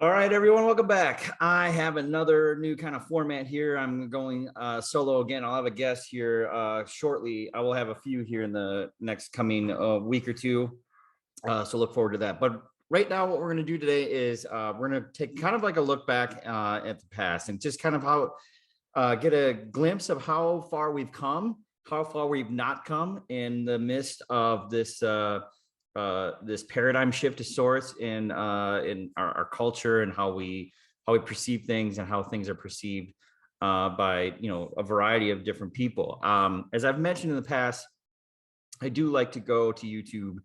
All right, everyone, welcome back. I have another new kind of format here. I'm going solo again. I'll have a guest here shortly. I will have a few here in the next coming week or two. So look forward to that. But right now, what we're going to do today is we're going to take kind of like a look back at the past and just kind of how get a glimpse of how far we've come, how far we've not come in the midst of this this paradigm shift of sorts in our culture and how we perceive things and how things are perceived by a variety of different people. As I've mentioned in the past, I do like to go to YouTube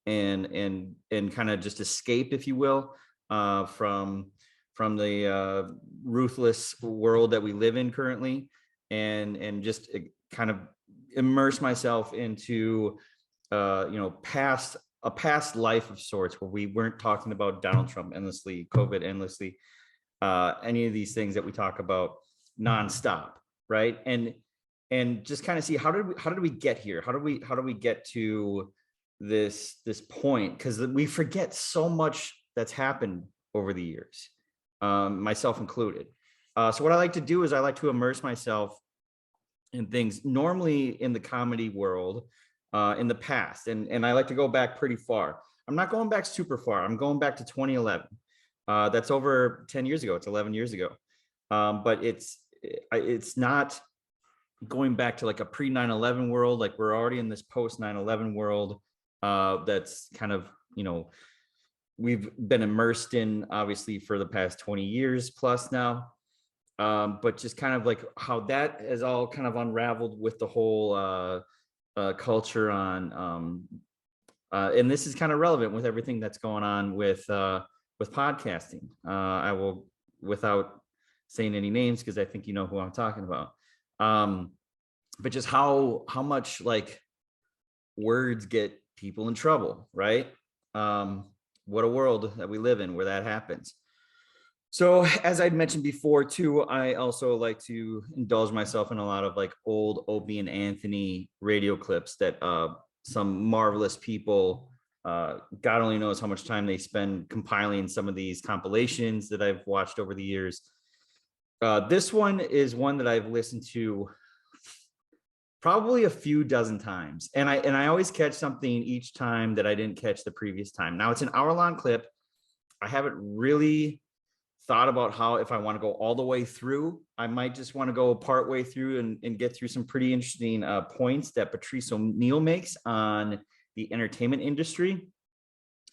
and kind of just escape, if you will, from the ruthless world that we live in currently, and just kind of immerse myself into a past life of sorts where we weren't talking about Donald Trump endlessly, COVID endlessly, any of these things that we talk about nonstop, right? And just kind of see how did we get here? How do we get to this point? Because we forget so much that's happened over the years, myself included. So what I like to do is I like to immerse myself in things normally in the comedy world. In the past, and I like to go back pretty far. I'm not going back super far. I'm going back to 2011. That's over 10 years ago. It's 11 years ago. But it's not going back to like a pre 9/11 world. Like we're already in this post 9/11 world. That's kind of we've been immersed in obviously for the past 20 years plus now. But just kind of like how that has all kind of unraveled with the whole culture on and this is kind of relevant with everything that's going on with podcasting. I will, without saying any names because I think you know who I'm talking about, but just how much like words get people in trouble, right? What a world that we live in where that happens. So as I'd mentioned before too, I also like to indulge myself in a lot of like old Opie and Anthony radio clips that some marvelous people, God only knows how much time they spend compiling some of these compilations that I've watched over the years. This one is one that I've listened to probably a few dozen times. And I always catch something each time that I didn't catch the previous time. Now it's an hour-long clip. I haven't really thought about how, if I want to go all the way through, I might just want to go part way through and get through some pretty interesting points that Patrice O'Neal makes on the entertainment industry.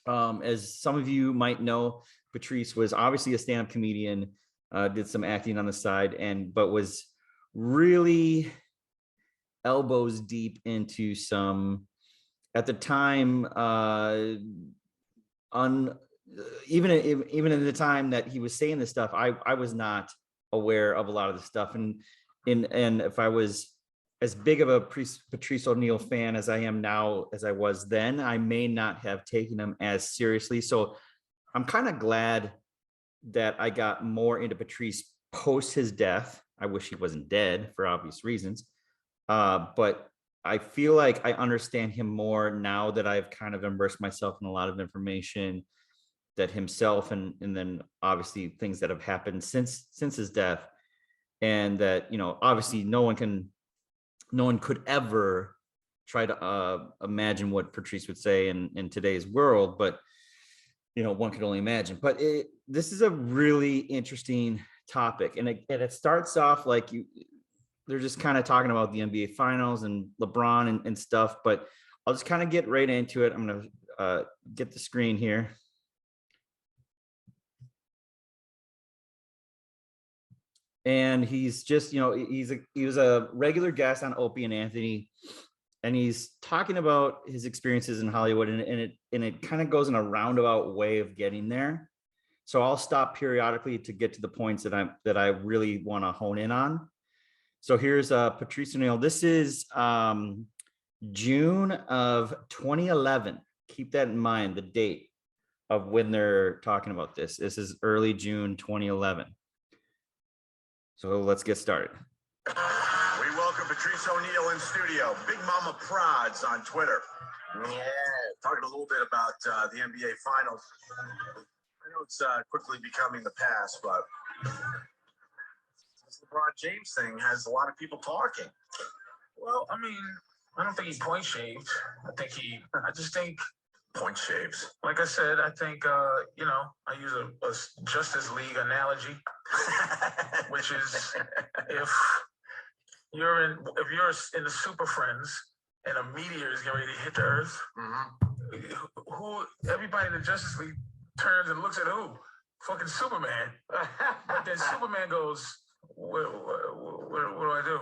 As some of you might know, Patrice was obviously a stand-up comedian, did some acting on the side, but was really elbows deep into some, at the time, even in the time that he was saying this stuff, I was not aware of a lot of the stuff, and if I was as big of a Patrice O'Neal fan as I am now, as I was then, I may not have taken him as seriously. So I'm kind of glad that I got more into Patrice post his death. I wish he wasn't dead for obvious reasons, but I feel like I understand him more now that I've kind of immersed myself in a lot of information that himself and then obviously things that have happened since his death, and that obviously no one could ever try to imagine what Patrice would say in today's world, but one could only imagine. But this is a really interesting topic, and it starts off like they're just kind of talking about the NBA finals and LeBron and stuff, but I'll just kind of get right into it. I'm gonna get the screen here. And he's just, he was a regular guest on Opie and Anthony, and he's talking about his experiences in Hollywood, and it kind of goes in a roundabout way of getting there. So I'll stop periodically to get to the points that I really want to hone in on. So here's Patrice O'Neal. This is June of 2011. Keep that in mind, the date of when they're talking about this. This is early June 2011. So let's get started. We welcome Patrice O'Neal in studio. Big Mama Prods on Twitter. Yeah, talking a little bit about the NBA Finals. I know it's quickly becoming the past, but this LeBron James thing has a lot of people talking. Well, I mean, I don't think he point shaved. I just think, Point shaves. like I said, I think, you know, I use a Justice League analogy, which is if you're in the Super Friends and a meteor is getting ready to hit the Earth, everybody in the Justice League turns and looks at who? Fucking Superman. But then Superman goes, what do I do?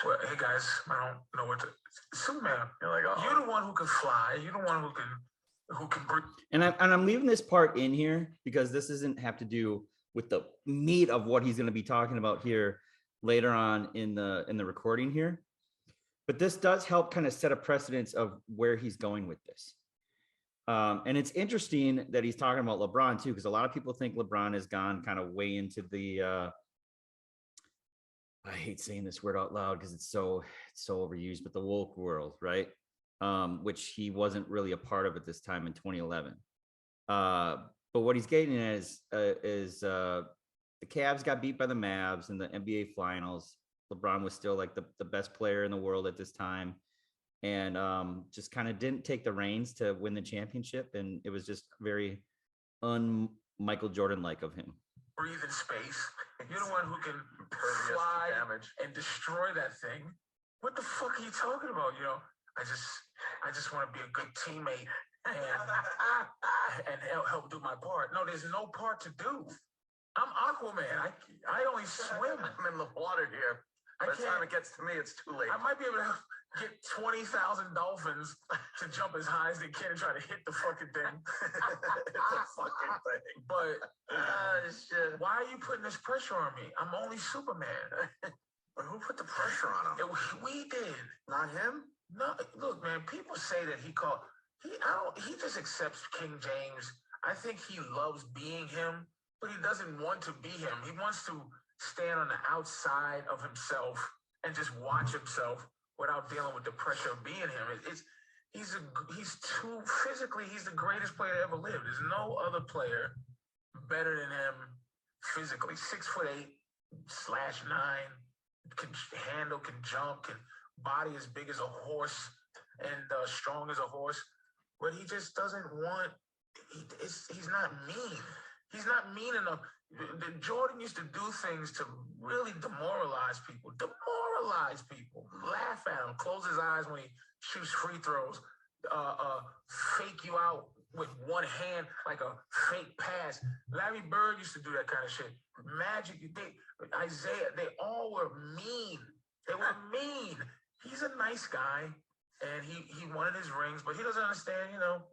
Well, hey guys, I don't know what to. Superman. You're like, oh. You're the one who can fly. You're the one who can breathe. And I'm leaving this part in here because this doesn't have to do with the meat of what he's going to be talking about here later on in the recording here. But this does help kind of set a precedence of where he's going with this. And it's interesting that he's talking about LeBron too, because a lot of people think LeBron has gone kind of way into the I hate saying this word out loud because it's so overused, but the woke world, right? Which he wasn't really a part of at this time in 2011. But what he's getting at is the Cavs got beat by the Mavs in the NBA Finals. LeBron was still like the best player in the world at this time, and just kind of didn't take the reins to win the championship, and it was just very Michael Jordan-like of him. Breathe in space. You're the one who can fly and destroy that thing. What the fuck are you talking about? You know, I just want to be a good teammate and help do my part. No, there's no part to do. I'm Aquaman. I only swim. I'm in the water here. By the time it gets to me, it's too late. I might be able to get 20,000 dolphins to jump as high as they can and try to hit the fucking thing. It's a fucking thing. But why are you putting this pressure on me? I'm only Superman. But who put the pressure on him? We did. Not him? No, look, man. People say that he just accepts King James. I think he loves being him, but he doesn't want to be him. He wants to stand on the outside of himself and just watch himself without dealing with the pressure of being him. He's too physically. He's the greatest player that ever lived. There's no other player better than him physically. 6'8", /9, can handle, can jump, can body as big as a horse and strong as a horse. But he just doesn't want. He's not mean. He's not mean enough. Jordan used to do things to really demoralize people. Laugh at him. Close his eyes when he shoots free throws. Fake you out with one hand like a fake pass. Larry Bird used to do that kind of shit. Magic, Isaiah, they all were mean. They were mean. He's a nice guy, and he wanted his rings, but he doesn't understand, you know,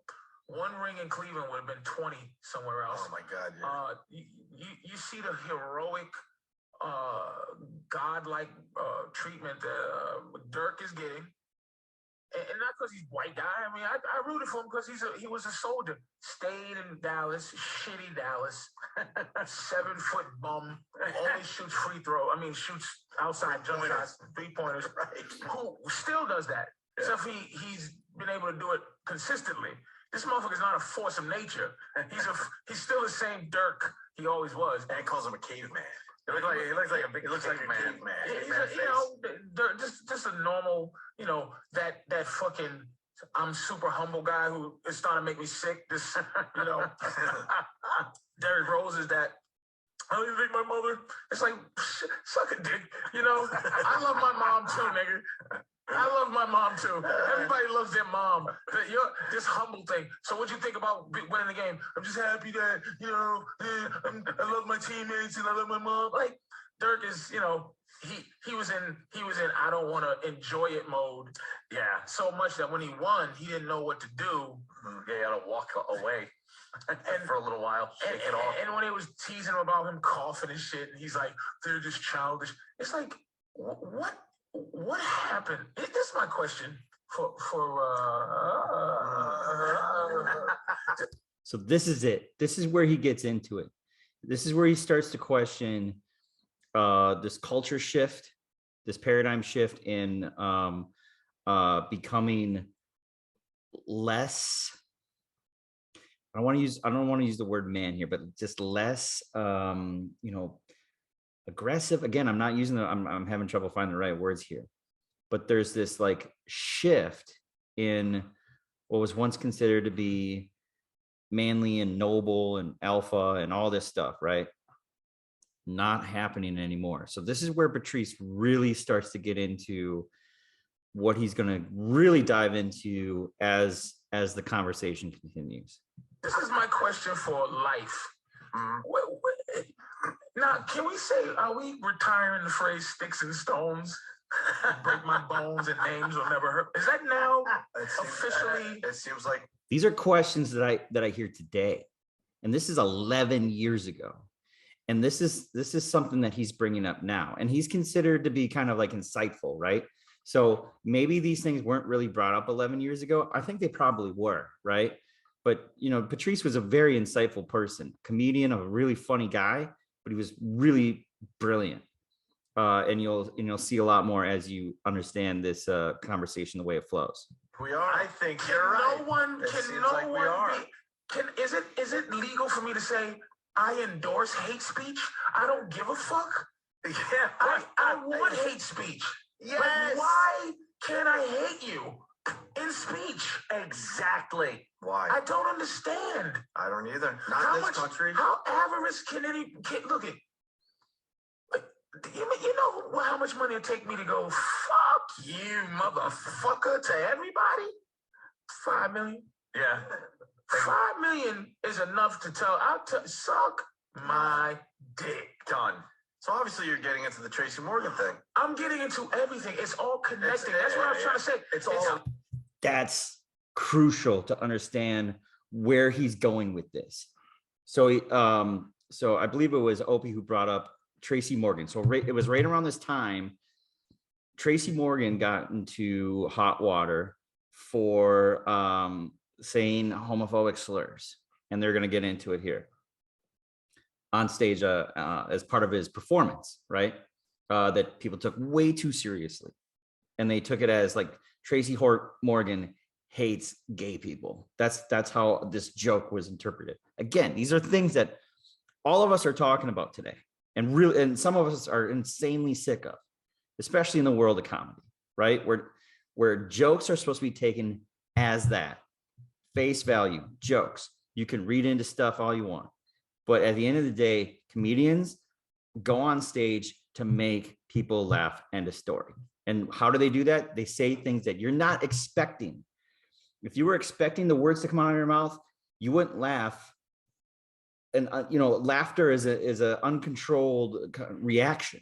one ring in Cleveland would have been 20 somewhere else. Oh my God! Yeah. You see the heroic, godlike treatment that Dirk is getting, and not because he's white guy. I mean, I rooted for him because he was a soldier. Stayed in Dallas, shitty Dallas, 7-foot bum, only shoots shoots outside jump shots, 3-pointers. Right. Who still does that? Yeah. Except he's been able to do it consistently. This motherfucker's not a force of nature. He's still the same Dirk he always was. And he calls him a caveman. He looks like a man. Dirk, just a normal, you know, that fucking I'm super humble guy who is starting to make me sick. This, you know, Derrick Rose is that. How do you think my mother? It's like, suck a dick. You know, I love my mom too, nigga. I love my mom too. Everybody loves their mom. This humble thing. So what you think about winning the game? I'm just happy that, you know, I love my teammates and I love my mom. Like Dirk is, you know, he was in I don't want to enjoy it mode. Yeah, so much that when he won, he didn't know what to do. Yeah, he had to walk away for a little while, shake it off. And when they was teasing him about him coughing and shit, and he's like, they're just childish. It's like, what happened? This is my question So this is it. This is where he gets into it. This is where he starts to question this culture shift, this paradigm shift in becoming less I don't want to use the word man here, but just less, aggressive. Again, I'm not using I'm having trouble finding the right words here, but there's this like shift in what was once considered to be manly and noble and alpha and all this stuff, right? Not happening anymore. So this is where Patrice really starts to get into what he's going to really dive into as the conversation continues. This is my question for life. Now, can we say, are we retiring the phrase sticks and stones? Break my bones and names will never hurt. Is that now officially? It seems like These are questions that I hear today. And this is 11 years ago. And this is something that he's bringing up now. And he's considered to be kind of like insightful, right? So maybe these things weren't really brought up 11 years ago. I think they probably were, right? But, Patrice was a very insightful person, comedian, a really funny guy, but he was really brilliant. And you'll see a lot more as you understand this conversation, the way it flows. we are. I think Can you're right. no one, It can seems no like we one are. is it legal for me to say I endorse hate speech? I don't give a fuck. Yeah, I want hate speech. Yes. Like, why can't I hate you in speech? Exactly. Why? I don't understand. I don't either. Not in this country. How avarice can look at? Like, you know how much money it take me to go fuck you, motherfucker, to everybody? 5 million. Yeah. 5 million is enough to tell. Suck my dick. Done. So obviously you're getting into the Tracy Morgan thing. I'm getting into everything. It's all connected. That's what I was trying to say. It's all. That's crucial to understand where he's going with this. So I believe it was Opie who brought up Tracy Morgan. So it was right around this time Tracy Morgan got into hot water for saying homophobic slurs, and they're going to get into it here on stage as part of his performance, right? That people took way too seriously, and they took it as like Tracy Morgan hates gay people. That's how this joke was interpreted. Again, these are things that all of us are talking about today, and some of us are insanely sick of, especially in the world of comedy, right? Where jokes are supposed to be taken as that face value jokes. You can read into stuff all you want, but at the end of the day, comedians go on stage to make people laugh. End of story. And how do they do that? They say things that you're not expecting. If you were expecting the words to come out of your mouth, you wouldn't laugh. And laughter is a uncontrolled reaction,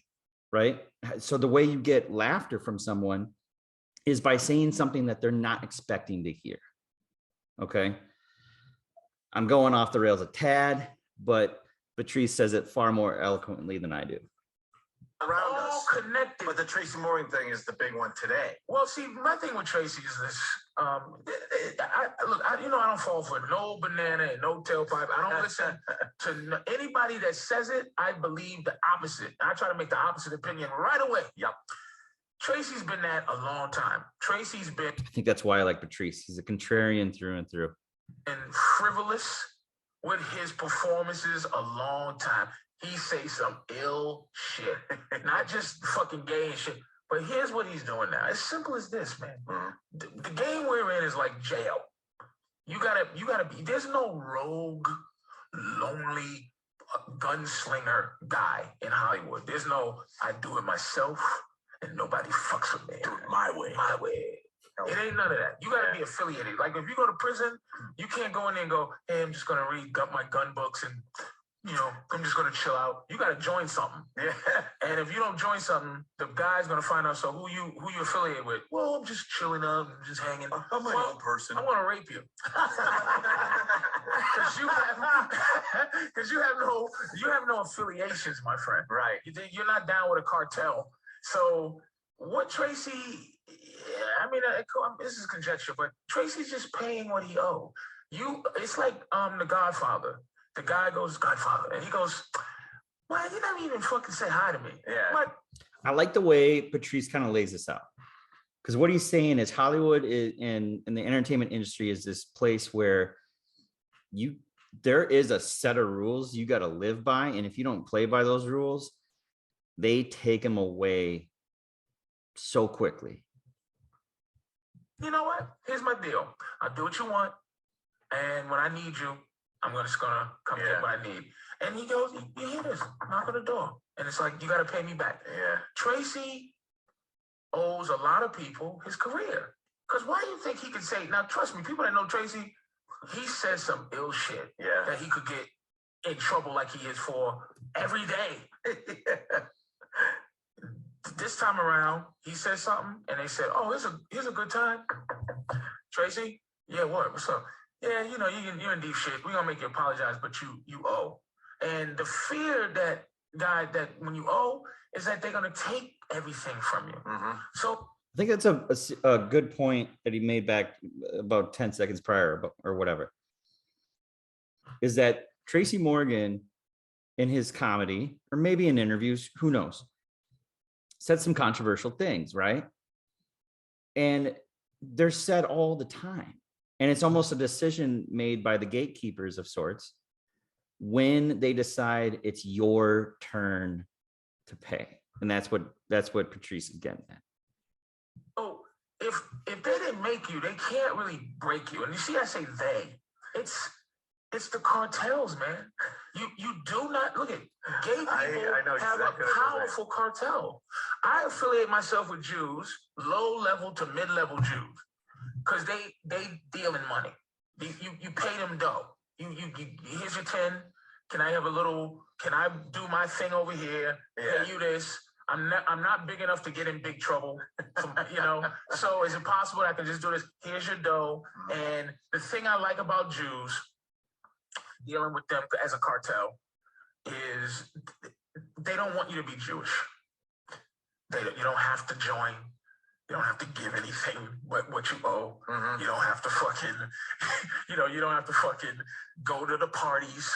right? So the way you get laughter from someone is by saying something that they're not expecting to hear. Okay. I'm going off the rails a tad, but Patrice says it far more eloquently than I do. Around all us. connected. But the Tracy Morgan thing is the big one today. Well, see, my thing with Tracy is this. I don't fall for no banana and no tailpipe. I don't listen to anybody that says it. I believe the opposite. I try to make the opposite opinion right away. Yep. Tracy's been that a long time. Tracy's been I think that's why I like Patrice. He's a contrarian through and through. frivolous with his performances a long time. He say some ill shit, not just fucking gay and shit. But here's what he's doing now. As simple as this, man. The game we're in is like jail. You gotta be. There's no rogue, lonely gunslinger guy in Hollywood. There's no I do it myself and nobody fucks with me. Do it my way. My way. It ain't none of that. You gotta be affiliated. Like if you go to prison, you can't go in there and go, hey, I'm just gonna read my gun books and I'm just gonna chill out. You gotta join something. Yeah. And if you don't join something, the guy's gonna find out. So who you affiliate with? Well, I'm just chilling out and just hanging. I'm my own person. I want to rape you. Because you have no affiliations, my friend. Right. You're not down with a cartel. So what Tracy? I mean, this is conjecture, but Tracy's just paying what he owed. It's like The Godfather. The guy goes, Godfather, and he goes, well, you didn't even fucking say hi to me. Yeah. What? I like the way Patrice kind of lays this out, because what he's saying is Hollywood is in the entertainment industry is this place where there is a set of rules you got to live by, and if you don't play by those rules, they take them away so quickly. You know what? Here's my deal. I'll do what you want, and when I need you, I'm just gonna come get what I need. And he goes, you hear this? Knock on the door, and it's like, you got to pay me back. Yeah. Tracy owes a lot of people his career. Because why do you think he could say, now trust me, people that know Tracy, he says some ill shit that he could get in trouble like he is for every day. This time around, he said something and they said, oh, here's a good time. Tracy, yeah, what's up? Yeah, you're in deep shit. We're gonna make you apologize, but you owe. And the fear that when you owe is that they're gonna take everything from you. Mm-hmm. So I think that's a good point that he made back about 10 seconds prior or whatever, is that Tracy Morgan in his comedy, or maybe in interviews, who knows, said some controversial things, right? And they're said all the time. And it's almost a decision made by the gatekeepers of sorts when they decide it's your turn to pay. And that's what Patrice is getting at. Oh, if they didn't make you, they can't really break you. And you see, I say they. It's the cartels, man. You do not look at gay people have exactly a powerful cartel. I affiliate myself with Jews, low level to mid level Jews, because they deal in money. You pay them dough. You here's your 10. Can I do my thing over here? Pay you this. I'm not big enough to get in big trouble, So is it possible that I can just do this? Here's your dough. And the thing I like about Jews, dealing with them as a cartel, is they don't want you to be Jewish. You don't have to join. You don't have to give anything what you owe. Mm-hmm. You don't have to fucking, you don't have to fucking go to the parties.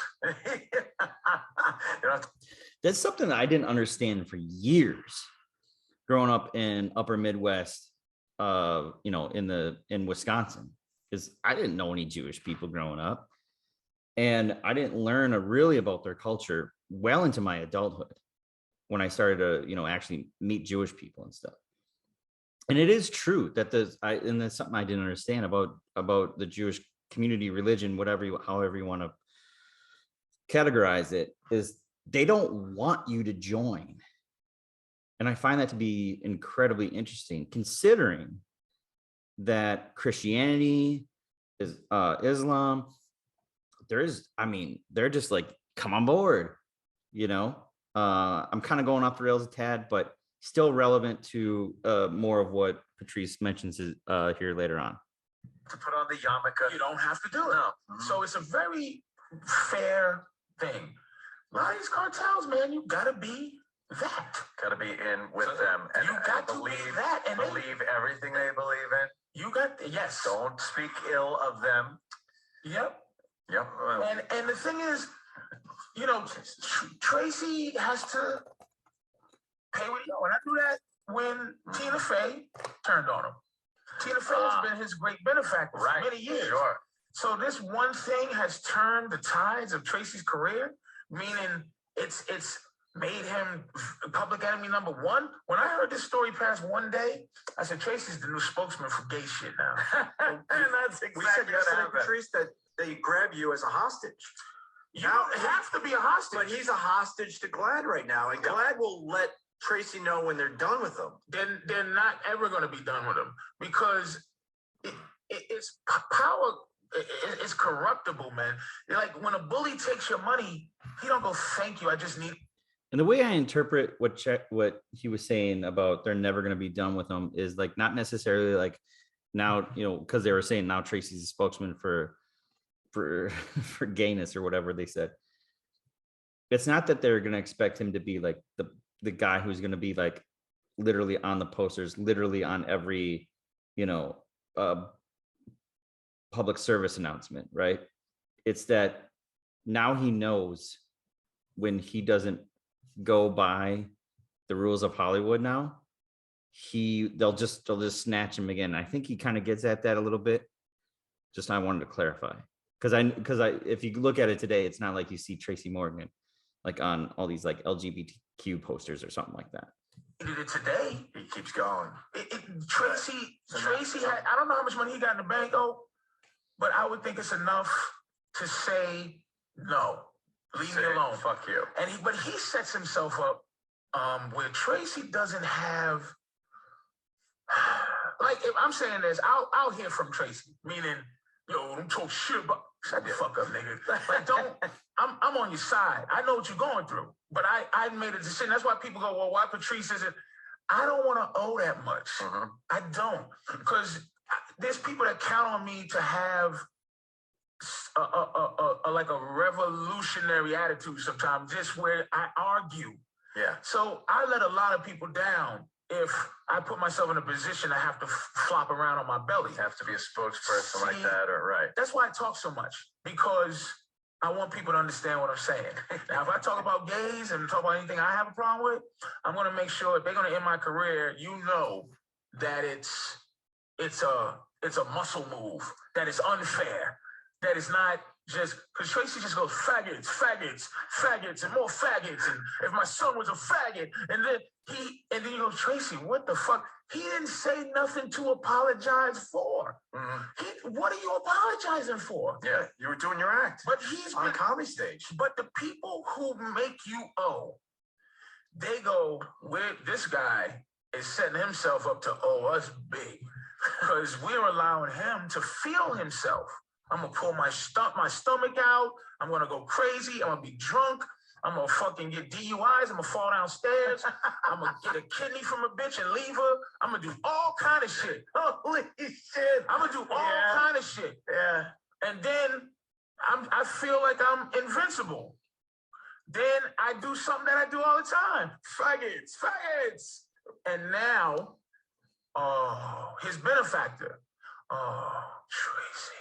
That's something that I didn't understand for years growing up in upper Midwest, in Wisconsin, because I didn't know any Jewish people growing up. And I didn't learn really about their culture well into my adulthood when I started to, actually meet Jewish people and stuff. And it is true that and that's something I didn't understand about the Jewish community, religion, however you want to categorize it, is they don't want you to join. And I find that to be incredibly interesting, considering that Christianity is Islam. They're just like, come on board, I'm kind of going off the rails a tad, but still relevant to more of what Patrice mentions here later on. To put on the yarmulke, you don't have to do it. No. Mm-hmm. So it's a very fair thing. A lot of these cartels, man, you gotta be that. Gotta be in with them. And you got to believe that. And believe everything they believe in. You got, yes. Don't speak ill of them. Yep. Yep. And the thing is, Tracy has to pay what he owes. And I knew that when Tina Fey turned on him. Tina Fey has been his great benefactor for many years. Sure. So this one thing has turned the tides of Tracy's career, meaning it's made him public enemy number one. When I heard this story past one day, I said, Tracy's the new spokesman for gay shit now. And that's exactly what happened. Patrice, that they grab you as a hostage. You don't have to be a hostage. But he's a hostage to Glad right now, and Glad will let Tracy know when they're done with him. Then they're not ever going to be done with him, because it's power. It's corruptible, man. Like when a bully takes your money, he don't go, thank you, I just need. And the way I interpret what he was saying about they're never going to be done with him is like not necessarily like now, because they were saying now Tracy's a spokesman for gayness or whatever they said. It's not that they're going to expect him to be like the guy who's going to be like literally on the posters, literally on every, public service announcement, right? It's that now he knows when he doesn't go by the rules of Hollywood now, they'll just snatch him again. I think he kind of gets at that a little bit. Just I wanted to clarify. if you look at it today, it's not like you see Tracy Morgan like on all these like LGBTQ posters or something like that. He did it today. He keeps going. Tracy had, I don't know how much money he got in the bank, but I would think it's enough to say no. Leave me alone. Fuck you. But he sets himself up where Tracy doesn't have. Like, if I'm saying this, I'll hear from Tracy, meaning, yo, don't talk shit about. Shut the fuck up, nigga. Like, don't. I'm on your side. I know what you're going through, but I made a decision. That's why people go, well, why Patrice isn't? I don't want to owe that much. I don't, because there's people that count on me to have like a revolutionary attitude sometimes, just where I argue. Yeah. So I let a lot of people down if I put myself in a position to have to flop around on my belly. Have to be a spokesperson like that, or right? That's why I talk so much, because I want people to understand what I'm saying. Now, if I talk about gays and talk about anything I have a problem with, I'm going to make sure if they're going to end my career, you know that it's a muscle move, that it's unfair, that it's not just because Tracy just goes faggots, faggots, faggots, and more faggots. And if my son was a faggot, and then you go, Tracy, what the fuck? He didn't say nothing to apologize for. What are you apologizing for? Yeah, you were doing your act. But he's on a comedy stage. But the people who make you owe, they go, this guy is setting himself up to owe us big because we're allowing him to feel himself. I'm gonna pull my stomach out. I'm gonna go crazy. I'm gonna be drunk. I'm gonna fucking get DUIs. I'm gonna fall downstairs. I'm gonna get a kidney from a bitch and leave her. I'm gonna do all kind of shit. Holy shit! I'm gonna do all kind of shit. Yeah. And then I feel like I'm invincible. Then I do something that I do all the time. Faggots, faggots. And now, his benefactor. Tracy.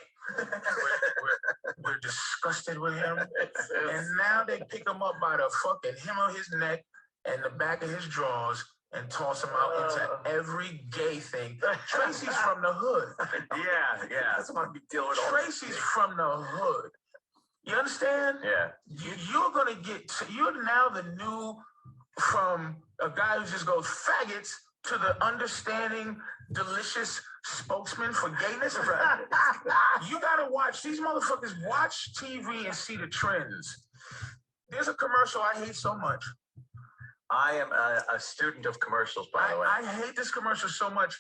We're disgusted with him, and now they pick him up by the fucking hem of his neck and the back of his drawers and toss him out into every gay thing. Tracy's from the hood. Yeah, that's what I'm dealing with. Tracy's from the hood. You understand? Yeah. You're now the new, from a guy who just goes faggots to the understanding, delicious spokesman for gayness. You gotta watch these motherfuckers. Watch TV and see the trends. There's a commercial I hate so much. I am a student of commercials, by the way. I hate this commercial so much.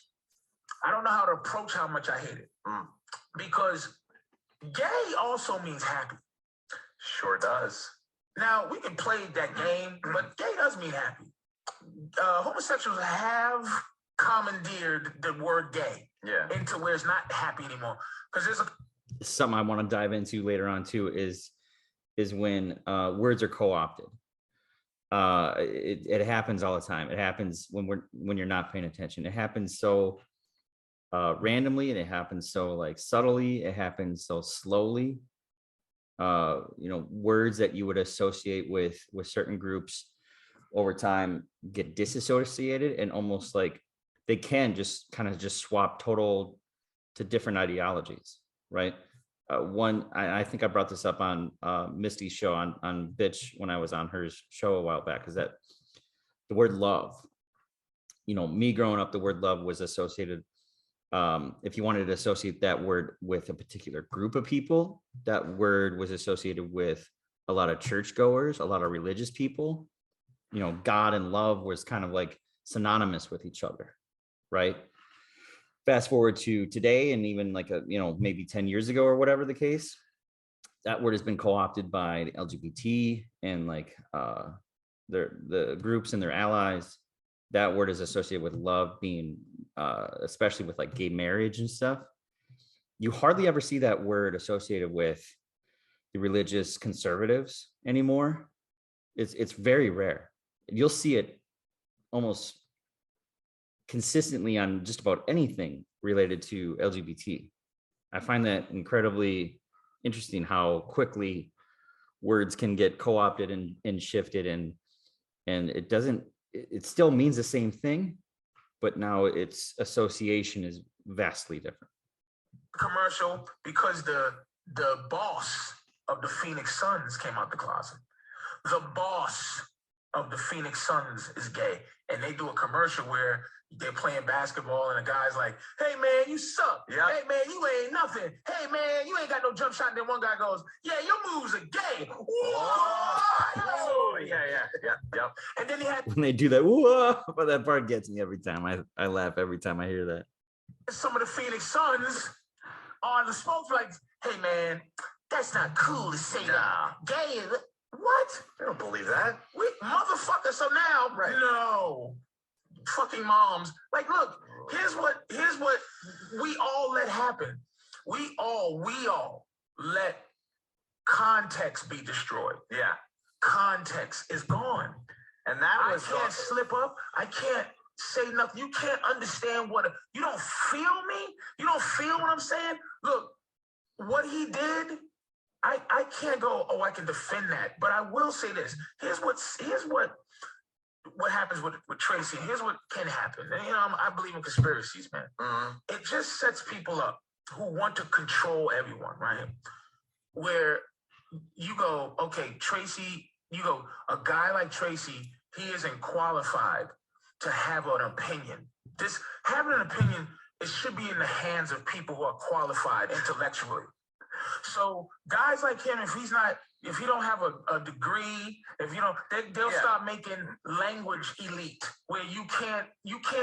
I don't know how to approach how much I hate it. Because gay also means happy. Sure does. Now, we can play that game, but gay does mean happy. Homosexuals have commandeered the word gay into where it's not happy anymore. Because there's something I want to dive into later on too is when words are co-opted. It happens all the time. It happens when you're not paying attention. It happens so randomly, and it happens so like subtly. It happens so slowly. Words that you would associate with certain groups over time get disassociated, and almost like they can just kind of just swap total to different ideologies, right? I think I brought this up on Misty's show on Bitch when I was on her show a while back, is that the word love, me growing up, the word love was associated, if you wanted to associate that word with a particular group of people, that word was associated with a lot of churchgoers, a lot of religious people. God and love was kind of like synonymous with each other, right? Fast forward to today, and even like maybe 10 years ago or whatever the case, that word has been co-opted by the LGBT and like the groups and their allies. That word is associated with love being, especially with like gay marriage and stuff. You hardly ever see that word associated with the religious conservatives anymore. It's very rare. You'll see it almost consistently on just about anything related to LGBT. I find that incredibly interesting, how quickly words can get co-opted and shifted, and it still means the same thing, but now its association is vastly different. Commercial, because the the boss of the Phoenix Suns came out the closet. The boss of the Phoenix Suns is gay. And they do a commercial where they're playing basketball and the guy's like, hey, man, you suck. Yeah. Hey, man, you ain't nothing. Hey, man, you ain't got no jump shot. And then one guy goes, yeah, your moves are gay. Oh, yeah. And then he had When they do that, whoa, but that part gets me every time. I laugh every time I hear that. some of the Phoenix Suns on the smoke like, hey, man, that's not cool to say that. Gay is what? I don't believe that. Motherfucker. So now, Right. No. Fucking moms. Like, look, here's what we all let happen. We all let context be destroyed. Yeah. Context is gone. And that was I can't slip up. I can't say nothing. You can't understand you don't feel me. You don't feel what I'm saying. Look, what he did, I can't go, oh, I can defend that. But I will say this. Here's what happens with Tracy. Here's what can happen. And, I believe in conspiracies, man. Mhm. It just sets people up who want to control everyone, right? Where you go, okay, Tracy, a guy like Tracy, he isn't qualified to have an opinion. Having an opinion, it should be in the hands of people who are qualified intellectually. So guys like him, if he don't have a degree, they'll start making language elite where you can't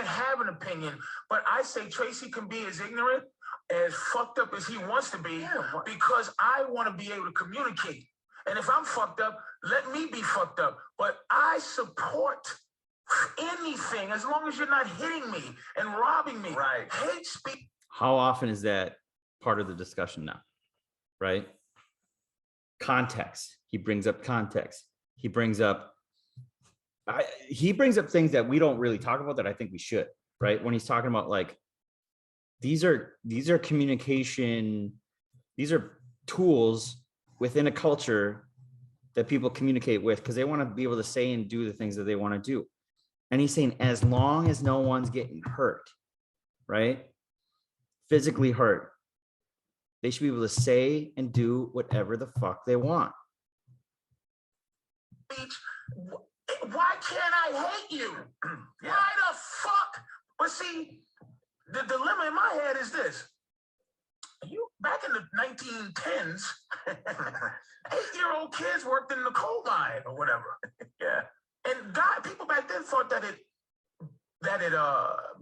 have an opinion. But I say Tracy can be as ignorant, as fucked up as he wants to be, because I want to be able to communicate. And if I'm fucked up, let me be fucked up. But I support anything as long as you're not hitting me and robbing me. Right. Hate speech. How often is that part of the discussion now? Right? Context. He brings up context. He brings up things that we don't really talk about that I think we should, right? When he's talking about like, these are communication, these are tools within a culture that people communicate with because they want to be able to say and do the things that they want to do. And he's saying, as long as no one's getting hurt, right? Physically hurt, they should be able to say and do whatever the fuck they want. Why can't I hate you? Why the fuck? But see, the dilemma in my head is this. You back in the 1910s, 8-year-old kids worked in the coal mine or whatever. Yeah. And people back then thought that it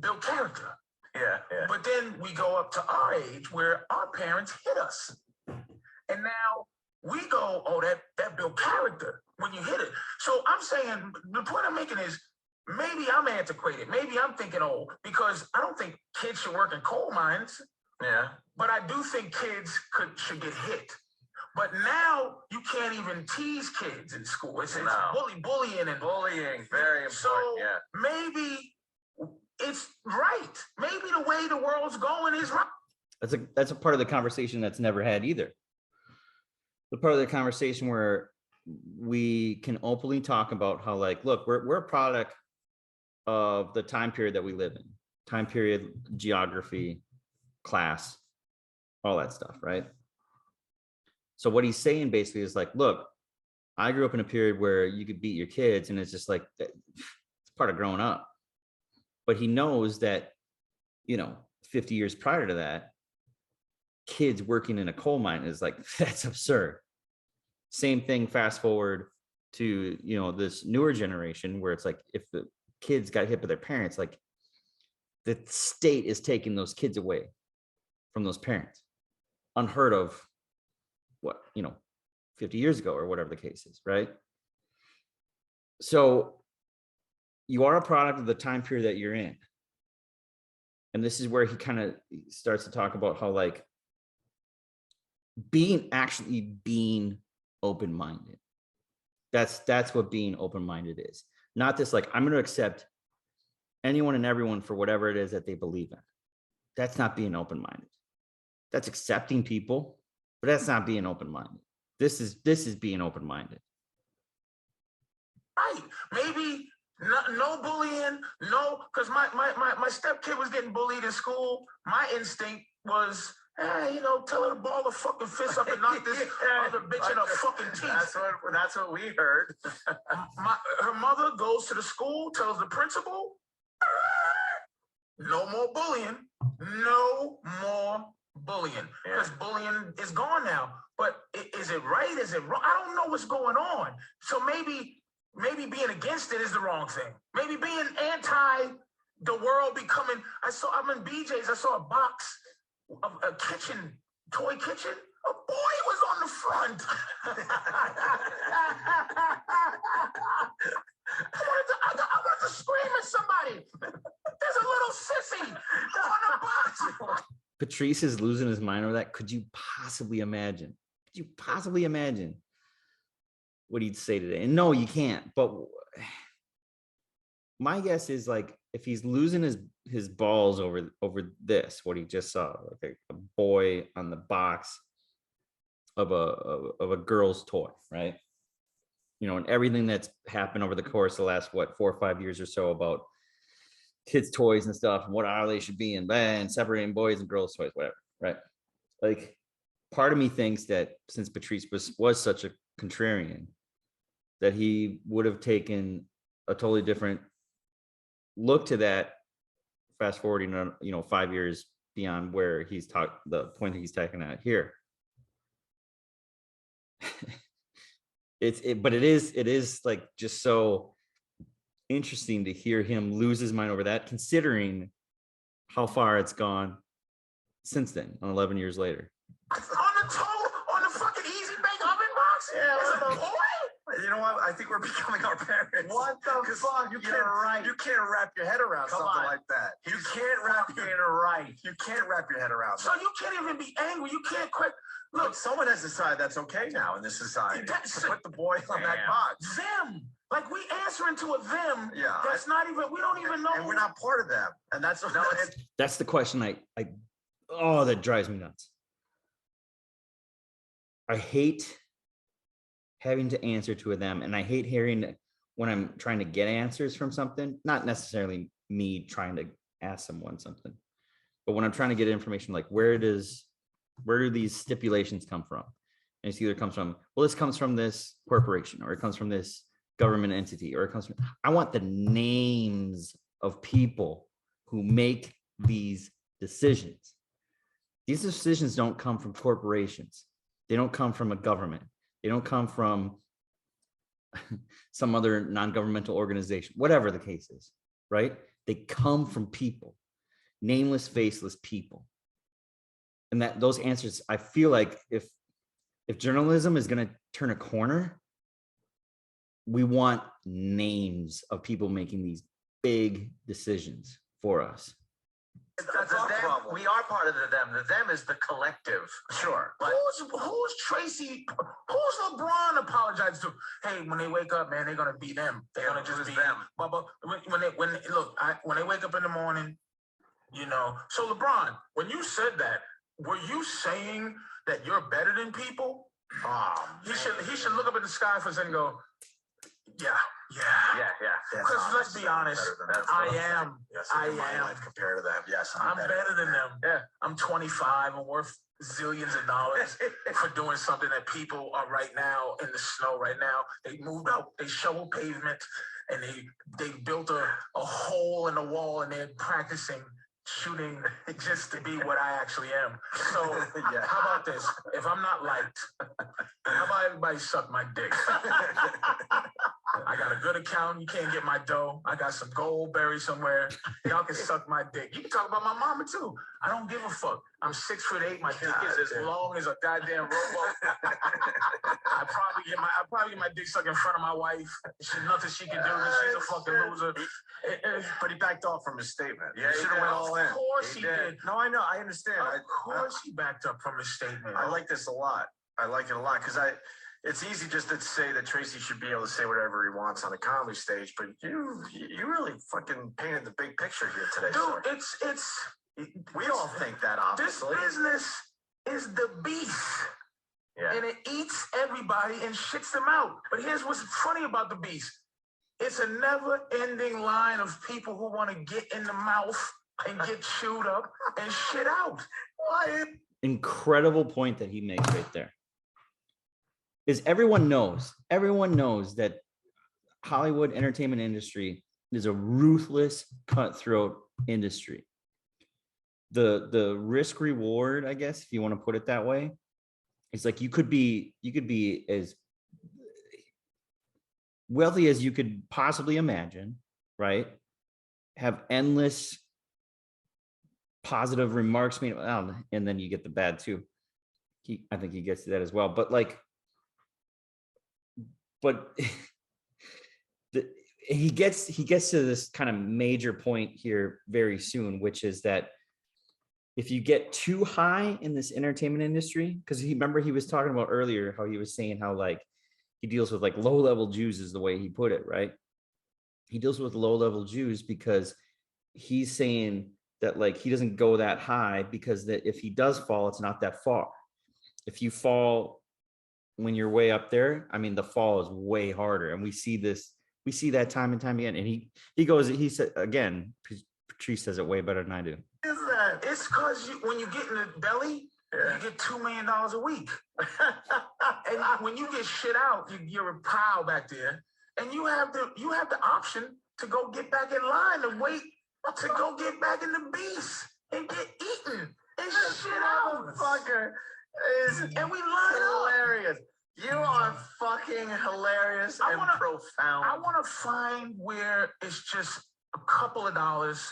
built character. Yeah. But then we go up to our age where our parents hit us. And now we go, oh, that built character when you hit it. So I'm saying, the point I'm making is, maybe I'm antiquated. Maybe I'm thinking old because I don't think kids should work in coal mines. Yeah. But I do think kids should get hit. But now you can't even tease kids in school. It's bullying and Bullying, very important. So maybe it's right. Maybe the way the world's going is right. That's a part of the conversation that's never had either. The part of the conversation where we can openly talk about how, like, look, we're a product of the time period that we live in, time period, geography, class, all that stuff, right? So what he's saying basically is like, look, I grew up in a period where you could beat your kids and it's just like, it's part of growing up. But he knows that, 50 years prior to that, kids working in a coal mine is like, that's absurd. Same thing, fast forward to, this newer generation where it's like, if the kids got hit by their parents, like the state is taking those kids away from those parents. Unheard of, 50 years ago or whatever the case is, right? So you are a product of the time period that you're in. And this is where he kind of starts to talk about how, like, being open-minded. That's what being open-minded is. Not this, like, I'm going to accept anyone and everyone for whatever it is that they believe in. That's not being open-minded. That's accepting people, but that's not being open-minded. This is being open-minded. Right. Maybe no bullying, no, because my stepkid was getting bullied in school. My instinct was Hey, tell her to ball her fucking fist up and knock this other bitch in her fucking teeth. That's what we heard. Her mother goes to the school, tells the principal, no more bullying. No more bullying. Because bullying is gone now. But is it right? Is it wrong? I don't know what's going on. So maybe being against it is the wrong thing. Maybe being anti the world becoming. I'm in BJ's. I saw a box of a toy kitchen. A boy was on the front. I wanted to scream at somebody. There's a little sissy on the box. Patrice is losing his mind over that. Could you possibly imagine? What he'd say today? And no, you can't. But my guess is, like, if he's losing his balls over this, what he just saw, like a boy on the box of a girl's toy, right? And everything that's happened over the course of the last 4 or 5 years or so about kids' toys and stuff, and what aisle they should be in, and separating boys and girls' toys, whatever, right? Like, part of me thinks that since Patrice was such a contrarian, that he would have taken a totally different look to that, fast forwarding 5 years beyond where he's the point that he's taking out here. But it is like just so interesting to hear him lose his mind over that, considering how far it's gone since then, 11 years later. On the fucking easy bake oven box? Yeah, boy. You know what? I think we're becoming our parents. What the fuck? You can't wrap your head around something like that. You can't wrap your head around So you can't even be angry. You can't quit. Look, someone has decided that's okay now in this society. To put the boy on that box. Them. Like, we answering to a them. Yeah. That's not even, we don't even know. And we're not part of them. And that's that's the question that drives me nuts. I hate having to answer to a them, and I hate hearing when I'm trying to get answers from something, not necessarily me trying to ask someone something, but when I'm trying to get information, like, where do these stipulations come from? And it's either comes from, well, this comes from this corporation, or it comes from this government entity, or it comes from, I want the names of people who make these decisions. These decisions don't come from corporations. They don't come from a government. They don't come from some other non-governmental organization, whatever the case is, right? They come from people, nameless, faceless people. And those answers, I feel like if journalism is going to turn a corner, we want names of people making these big decisions for us. That's our problem. We are part of the them. The them is the collective. Sure. But who's Tracy? Who's LeBron apologized to? Hey, when they wake up, man, they're gonna be them. They're gonna just be them. But when they wake up in the morning, So LeBron, when you said that, were you saying that you're better than people? He should look up in the sky for a second and go, yeah. Because let's be honest, I am. Compared to them, yes, I'm better than them. Yeah, I'm 25 and worth zillions of dollars for doing something that people are right now in the snow. Right now, they moved out, they shoveled pavement, and they built a hole in the wall, and they're practicing shooting just to be what I actually am. So how about this? If I'm not liked, how about everybody suck my dick? I got a good account. You can't get my dough. I got some gold buried somewhere. Y'all can suck my dick. You can talk about my mama too. I don't give a fuck. I'm 6'8". My dick is as long as a goddamn rowboat. I probably get my dick sucked in front of my wife. She's nothing she can do. She's a fucking loser. But he backed off from his statement. Yeah, he should have went all in. Of course he did. No, I know. I understand. Of course he backed up from his statement. I like this a lot. I like it a lot because it's easy just to say that Tracy should be able to say whatever he wants on a comedy stage, but you really fucking painted the big picture here today. Dude, we all think that, obviously. This business is the beast. Yeah. And it eats everybody and shits them out. But here's what's funny about the beast. It's a never-ending line of people who want to get in the mouth and get chewed up and shit out. Why? incredible point that he makes right there is everyone knows that Hollywood entertainment industry is a ruthless, cutthroat industry. The risk reward, I guess, if you want to put it that way, it's like you could be as wealthy as you could possibly imagine, right? Have endless positive remarks made, and then you get the bad too. I think he gets to that as well. But he gets to this kind of major point here very soon, which is that if you get too high in this entertainment industry, because he was talking about earlier how he was saying how like he deals with like low-level Jews is the way he put it, right? He deals with low-level Jews because he's saying that like he doesn't go that high because that if he does fall, it's not that far. If you fall when you're way up there, I mean, the fall is way harder. And we see that time and time again. And he said, again, Patrice says it way better than I do. Is that? It's because when you get in the belly, you get $2 million a week. And when you get shit out, you're a pile back there. And you have the option to go get back in line and wait to go get back in the beast and get eaten and shit out. Fucker is and we line hilarious. You are fucking hilarious and profound. I want to find where it's just a couple of dollars.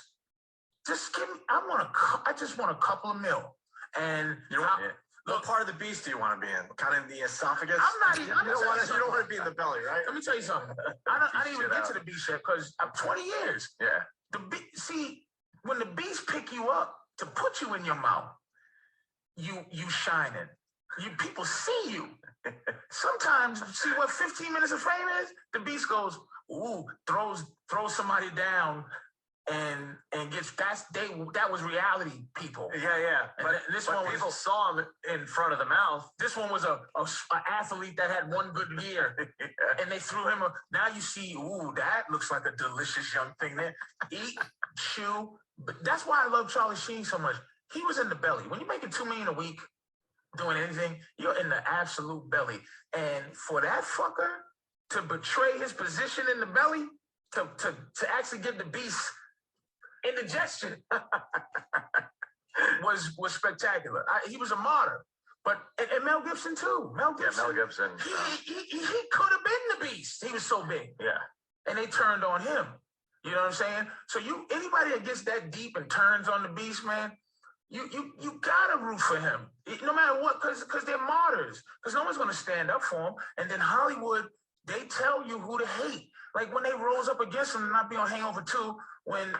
Just give me. I just want a couple of mil. And what part of the beast do you want to be in? Kind of the esophagus? I'm not. You don't want to be in the belly, right? Let me tell you something. I didn't even get to the beast yet because I'm 20 years. Yeah. See, when the beast pick you up to put you in your mouth, you shining. People see you. Sometimes, see what 15 minutes of fame is? The beast goes, ooh, throws somebody down and gets that was reality, people. Yeah. But this one people saw him in front of the mouth. This one was a athlete that had one good year, and they threw him. Now you see, ooh, that looks like a delicious young thing there. Eat, chew. But that's why I love Charlie Sheen so much. He was in the belly. When you're making $2 million a week, doing anything, you're in the absolute belly. And for that fucker to betray his position in the belly, to actually give the beast indigestion was spectacular. He was a martyr. But and Mel Gibson too. Mel Gibson. He could have been the beast. He was so big. Yeah. And they turned on him. You know what I'm saying? So anybody that gets that deep and turns on the beast, man, you gotta root for him, no matter what, because they're martyrs. Because no one's gonna stand up for him. And then Hollywood, they tell you who to hate. Like when they rose up against him, not be on Hangover 2, when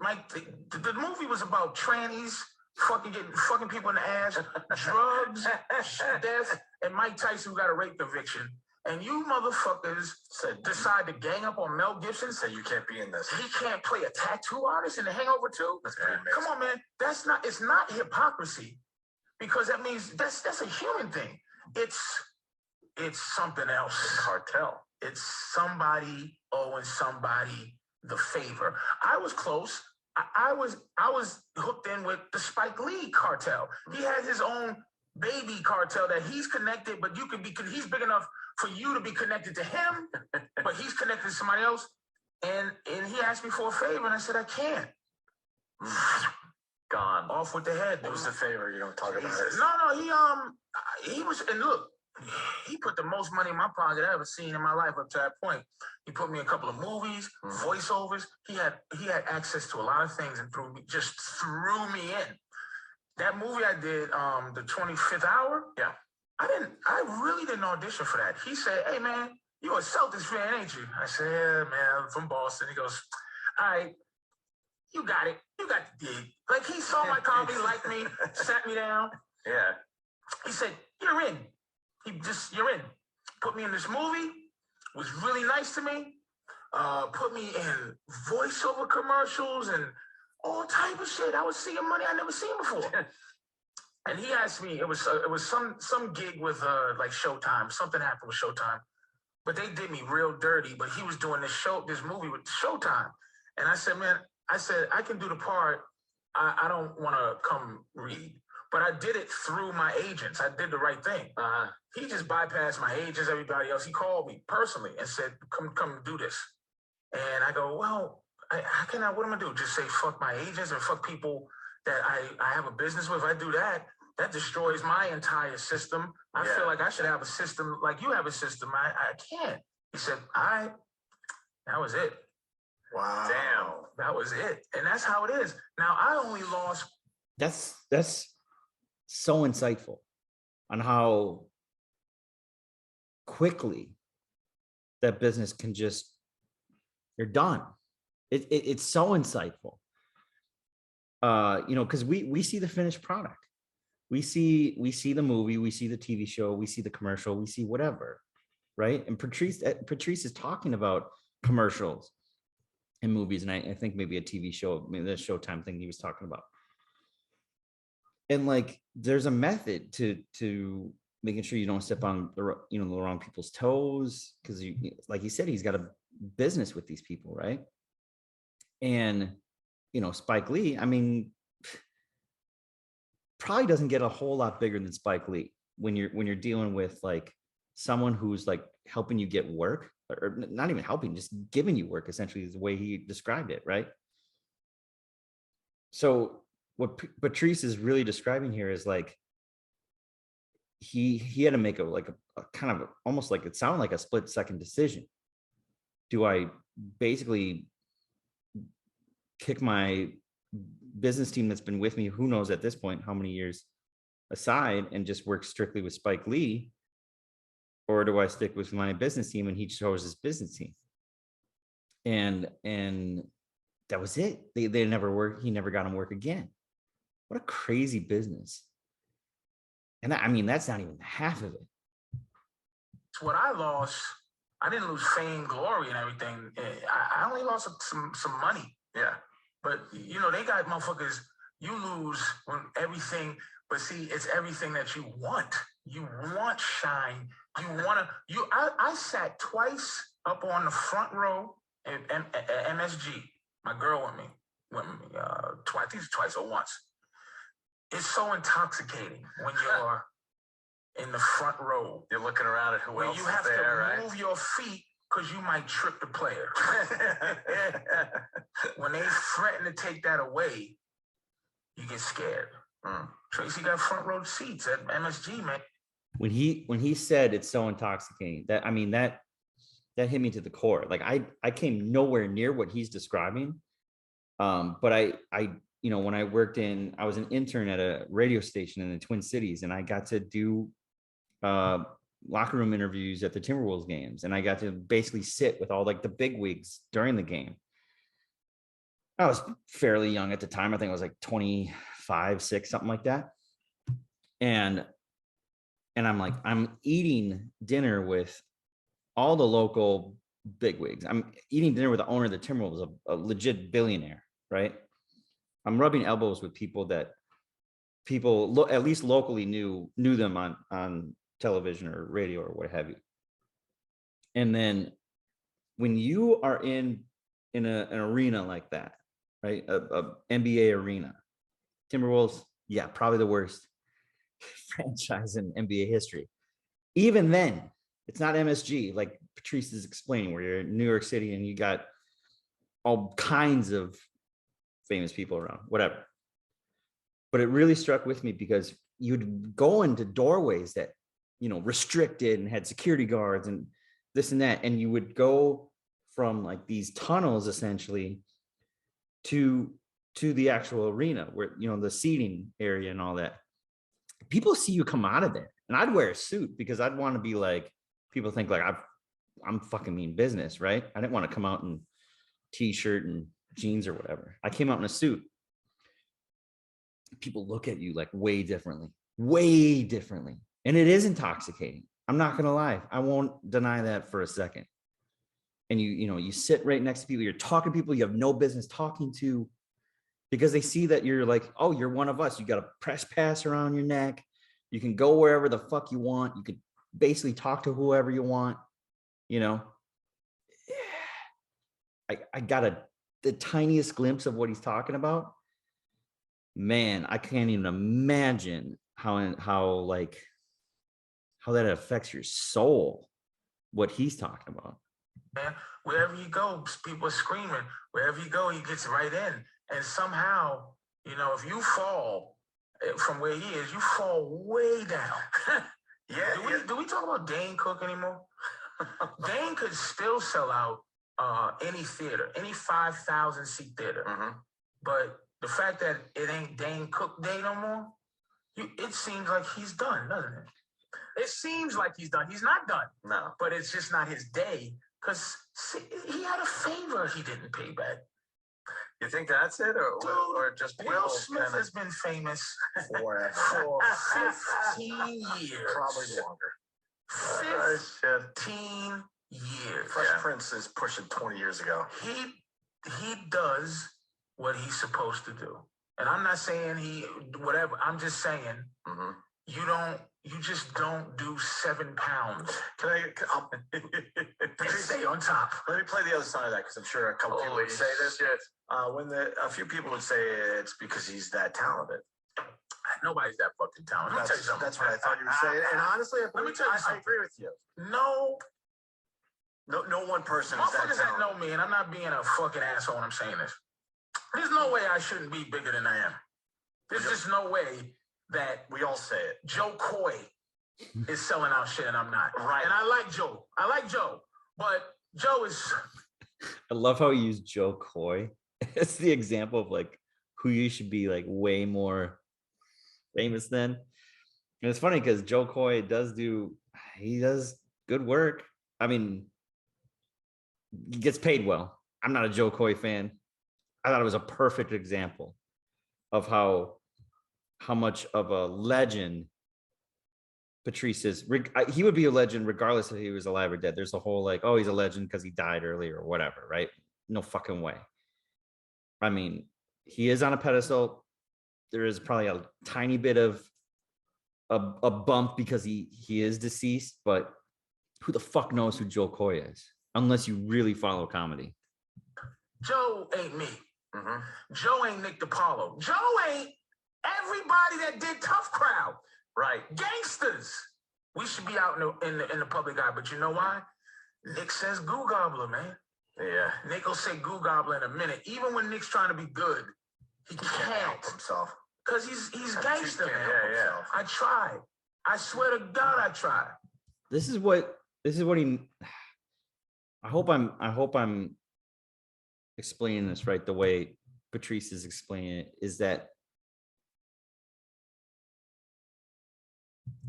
Mike, the movie was about trannies fucking people in the ass, drugs, death, and Mike Tyson got a rape conviction. And you motherfuckers decide to gang up on Mel Gibson. Say you can't be in this. He can't play a tattoo artist in The Hangover 2. That's pretty amazing. Come on, man. It's not hypocrisy, because that means that's a human thing. It's something else. It's cartel. It's somebody owing somebody the favor. I was close. I was hooked in with the Spike Lee cartel. He had his own baby cartel that he's connected, but he's big enough for you to be connected to him, but he's connected to somebody else. And he asked me for a favor, and I said, I can't. Gone. Off with the head. What was the favor? You don't talk about it. No, he was, and look, he put the most money in my pocket I ever seen in my life up to that point. He put me in a couple of movies, voiceovers. He had access to a lot of things and threw me in. That movie I did, the 25th Hour. Yeah. I really didn't audition for that. He said, hey man, you a Celtics fan, ain't you? I said, yeah, man, I'm from Boston. He goes, all right, you got it. You got the dig. Like he saw my comedy, liked me, sat me down. Yeah. He said, you're in. You're in. Put me in this movie, was really nice to me. Put me in voiceover commercials and all type of shit. I was seeing money I never seen before. And he asked me, it was some gig with like Showtime. Something happened with Showtime. But they did me real dirty, but he was doing this movie with Showtime. And I said, man, I can do the part. I don't want to come read. But I did it through my agents. I did the right thing. He just bypassed my agents, everybody else. He called me personally and said, come do this. And I go, well, how can I, what am I do? Just say fuck my agents and fuck people that I have a business with? If I do that, that destroys my entire system. I feel like I should have a system like you have a system. I can't. He said, all right, that was it. Wow. Damn, that was it. And that's how it is. Now, I only lost. That's so insightful on how quickly that business can just, you're done. It's so insightful. Because we see the finished product. We see the movie, we see the TV show, we see the commercial, we see whatever, right? And Patrice is talking about commercials and movies, and I think maybe a TV show, maybe the Showtime thing he was talking about. And like, there's a method to making sure you don't step on the wrong people's toes, because like he said, he's got a business with these people, right? And Spike Lee, I mean, probably doesn't get a whole lot bigger than Spike Lee when you're dealing with like someone who's like helping you get work, or not even helping, just giving you work, essentially, is the way he described it, right? So what Patrice is really describing here is like he had to make a kind of almost like, it sounded like a split-second decision. Do I basically kick my business team that's been with me, who knows at this point how many years, aside and just work strictly with Spike Lee? Or do I stick with my business team and he chose his business team? And that was it. They never worked. He never got him work again. What a crazy business. And I mean, that's not even half of it. What I lost, I didn't lose fame, glory, and everything. I only lost some money. Yeah. But, they got motherfuckers, you lose when everything, but see, it's everything that you want. You want shine. I sat twice up on the front row at MSG. My girl went with me twice, I think it's twice or once. It's so intoxicating when you're in the front row. You're looking around at who else is there, right? You have to move your feet because you might trip the player. When they threaten to take that away, you get scared. Tracy got front row seats at MSG, man. When he said it's so intoxicating, that hit me to the core. Like I came nowhere near what he's describing. But I when I was an intern at a radio station in the Twin Cities, and I got to do locker room interviews at the Timberwolves games, and I got to basically sit with all like the big wigs during the game. I was fairly young at the time. I think I was like 25, 6, something like that. And I'm eating dinner with all the local bigwigs. I'm eating dinner with the owner of the Timberwolves, a legit billionaire, right? I'm rubbing elbows with people that people at least locally knew them on television or radio or what have you. And then when you are in an arena like that, right? A NBA arena, Timberwolves, yeah, probably the worst franchise in NBA history. Even then, it's not MSG, like Patrice is explaining, where you're in New York City and you got all kinds of famous people around, whatever. But it really struck with me because you'd go into doorways that, restricted and had security guards and this and that. And you would go from like these tunnels essentially to the actual arena where, the seating area and all that. People see you come out of there, and I'd wear a suit because I'd want to be like, people think like I'm fucking mean business, right? I didn't want to come out in t-shirt and jeans or whatever. I came out in a suit. People look at you like way differently. And it is intoxicating. I'm not going to lie. I won't deny that for a second. And you sit right next to people, you're talking to people you have no business talking to, because they see that you're like, oh, you're one of us. You got a press pass around your neck. You can go wherever the fuck you want. You could basically talk to whoever you want. I got the tiniest glimpse of what he's talking about. man, I can't even imagine how that affects your soul, what he's talking about. Man, wherever you go, people are screaming. Wherever you go, he gets right in. And somehow, you know, if you fall from where he is, you fall way down. Do we talk about Dane Cook anymore? Dane could still sell out any theater, any 5,000 seat theater. But the fact that it ain't Dane Cook Day no more, it seems like he's done, doesn't it? It seems like he's done. He's not done. No. But it's just not his day because he had a favor he didn't pay back. You think that's it, or just people Will Smith has been famous for 15 years. Probably longer. 15 years. Fresh Prince is pushing 20 years ago. He does what he's supposed to do. And I'm not saying whatever. I'm just saying you just don't do 7 pounds. And stay on top. Let me play the other side of that because I'm sure a couple people would say this. A few people would say it's because he's that talented. Nobody's that fucking talented. That's what I thought you were saying. And honestly, I agree with you. No one person is that motherfuckers that talented. know me, and I'm not being a fucking asshole when I'm saying this. There's no way I shouldn't be bigger than I am. There's just no way that we all say it. Joe Coy is selling out shit and I'm not. Right. And I like Joe. But Joe is... I love how you use Joe Coy. It's the example of like who you should be like way more famous than. And it's funny because Joe Coy does good work. I mean, he gets paid well. I'm not a Joe Coy fan. I thought it was a perfect example of how much of a legend Patrice is. He would be a legend regardless if he was alive or dead. There's a whole like, oh, he's a legend because he died early or whatever, right? No fucking way. I mean, he is on a pedestal. There is probably a tiny bit of a bump because he is deceased, but who the fuck knows who Joe Coy is unless you really follow comedy. Joe ain't me. Joe ain't Nick DiPaolo. Joe ain't everybody that did Tough Crowd. Right. Gangsters. We should be out in the public eye, but you know why? Nick says Goo Gobbler, man. Yeah. Nick will say Goo Gobbler in a minute. Even when Nick's trying to be good, he can't help himself. Because he's gangster, man. Yeah. I tried. I swear to God, I tried. This is what he... I hope I'm explaining this right the way Patrice is explaining it, is that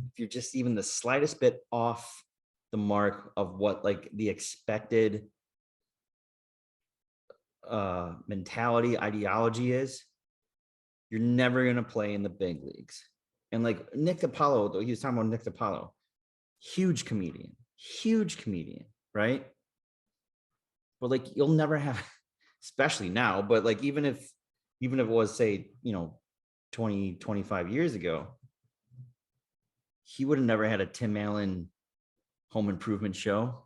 if you're just even the slightest bit off the mark of what like the expected mentality, ideology is, you're never going to play in the big leagues. And like Nick DiPaolo, though, he was talking about Nick DiPaolo, huge comedian, right? But like you'll never have, especially now, but like even if it was, say, 20, 25 years ago, he would have never had a Tim Allen home improvement show.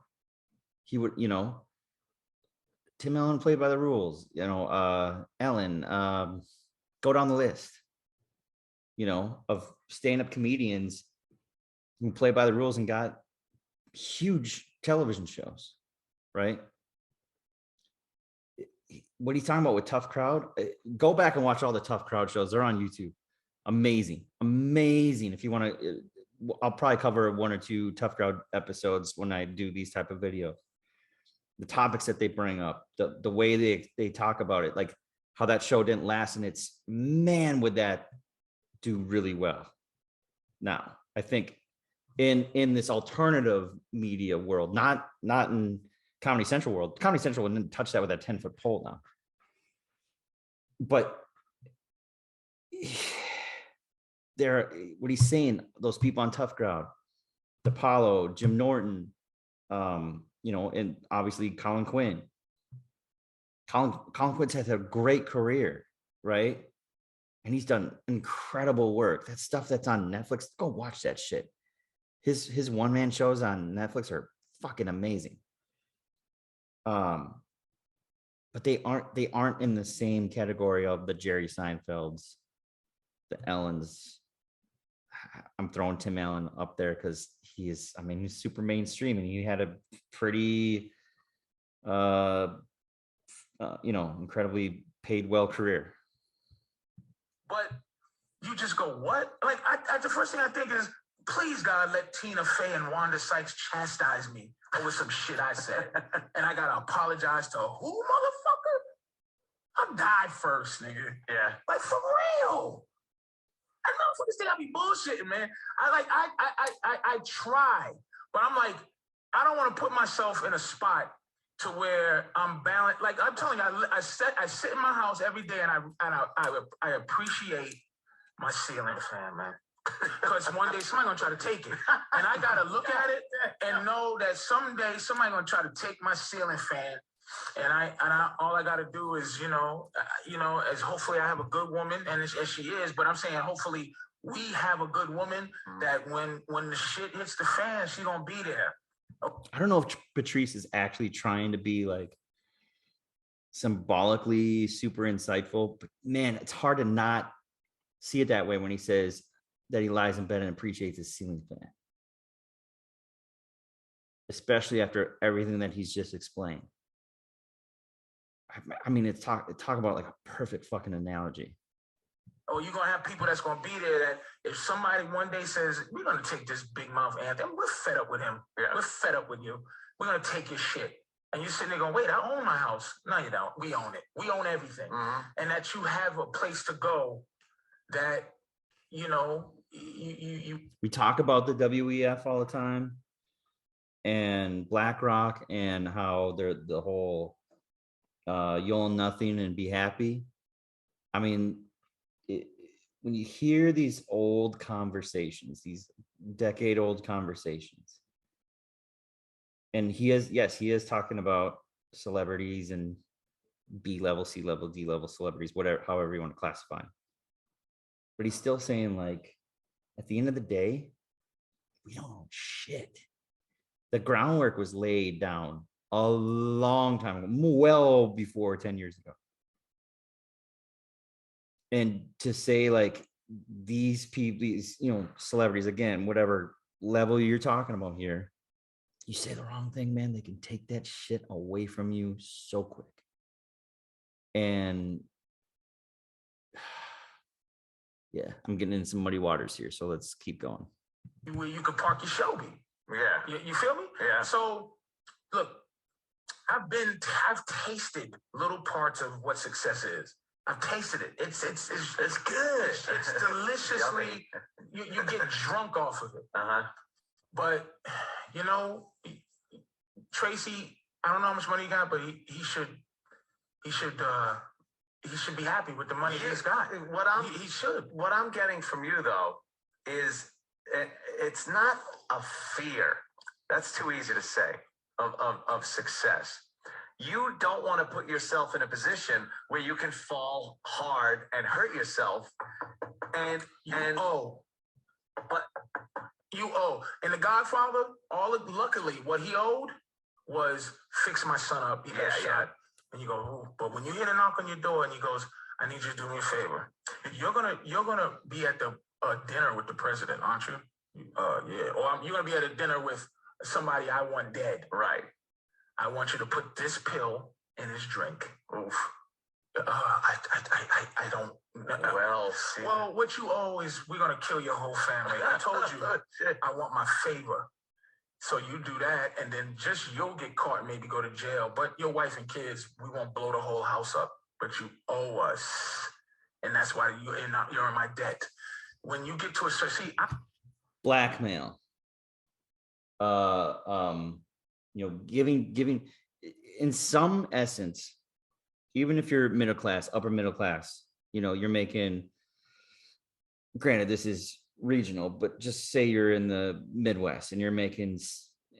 He would, Tim Allen played by the rules, Ellen, go down the list, of stand-up comedians who play by the rules and got huge television shows, right? What he's talking about with Tough Crowd, go back and watch all the Tough Crowd shows. They're on YouTube. Amazing. If you want to, I'll probably cover 1 or 2 Tough Crowd episodes when I do these type of videos. The topics that they bring up, the way they talk about it, like how that show didn't last, and it's, man, would that do really well. Now, I think in this alternative media world, not in Comedy Central world, Comedy Central wouldn't touch that with a 10-foot pole now. But what he's saying, those people on Tough Crowd, DiPaolo, Jim Norton, and obviously Colin Quinn. Colin Quinn's had a great career, right? And he's done incredible work. That stuff that's on Netflix, go watch that shit. His one-man shows on Netflix are fucking amazing. But they aren't in the same category of the Jerry Seinfelds the Ellens. I'm throwing Tim Allen up there because he's super mainstream, and he had a pretty, incredibly paid well career. But you just go, what? Like, the first thing I think is, please, God, let Tina Fey and Wanda Sykes chastise me over some shit I said. And I got to apologize to who, motherfucker? I died first, nigga. Yeah. Like, for real. I motherfuckers think I be bullshitting, man. I try, but I'm like, I don't want to put myself in a spot to where I'm balanced. Like I'm telling you, I sit in my house every day, and I appreciate my ceiling fan, man. Because one day somebody gonna try to take it, and I gotta look at it and know that someday somebody gonna try to take my ceiling fan. And I all I gotta do is, as hopefully I have a good woman, and as she is, but I'm saying hopefully we have a good woman that when the shit hits the fan, she gonna be there. I don't know if Patrice is actually trying to be like symbolically super insightful, but man, it's hard to not see it that way when he says that he lies in bed and appreciates his ceiling fan, especially after everything that he's just explained. I mean, it's talk about like a perfect fucking analogy. Oh, you're gonna have people that's gonna be there that if somebody one day says, we're gonna take this big mouth Anthony, we're fed up with him. Yeah. We're fed up with you. We're gonna take your shit. And you're sitting there going, wait, I own my house. No, you don't. We own it. We own everything. Mm-hmm. And that you have a place to go that, you we talk about the WEF all the time and BlackRock and how they're the whole you own nothing and be happy. I mean, when you hear these old conversations, these decade-old conversations, and he is talking about celebrities and B-level, C-level, D-level celebrities, whatever, however you want to classify them. But he's still saying, like, at the end of the day, we don't own shit. The groundwork was laid down a long time ago, well before 10 years ago. And to say like these people, these, celebrities, again, whatever level you're talking about here, you say the wrong thing, man, they can take that shit away from you so quick. And yeah, I'm getting in some muddy waters here, so let's keep going. Where you can park your Shelby. Yeah. You feel me? Yeah. So look, I've tasted little parts of what success is. I've tasted it. It's good. It's deliciously. You get drunk off of it. Uh-huh. But Tracy, I don't know how much money he got, but he should be happy with the money he's got. He should. What I'm getting from you though is it's not a fear. That's too easy to say of success. You don't want to put yourself in a position where you can fall hard and hurt yourself. And And The Godfather, luckily, what he owed was fix my son up. He got shot. And you go, ooh. But when you hear a knock on your door and he goes, I need you to do me a favor. You're gonna be at the dinner with the president, aren't you? Yeah. Or you're gonna be at a dinner with somebody I want dead. Right. I want you to put this pill in his drink. Oof. I don't. Well, what you owe is we're gonna kill your whole family. I told you I want my favor. So you do that, and then you'll get caught and maybe go to jail. But your wife and kids, we won't blow the whole house up. But you owe us, and that's why you're in my debt. When you get to a certain blackmail, giving in some essence, even if you're middle class, upper middle class, you're making, granted, this is regional, but just say you're in the Midwest and you're making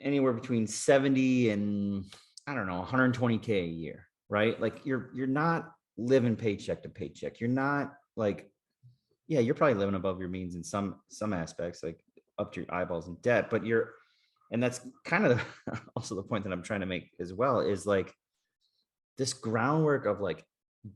anywhere between 70 and I don't know, 120K a year, right? Like you're not living paycheck to paycheck. You're not like, yeah, you're probably living above your means in some aspects, like up to your eyeballs in debt, but and that's kind of also the point that I'm trying to make as well, is like this groundwork of like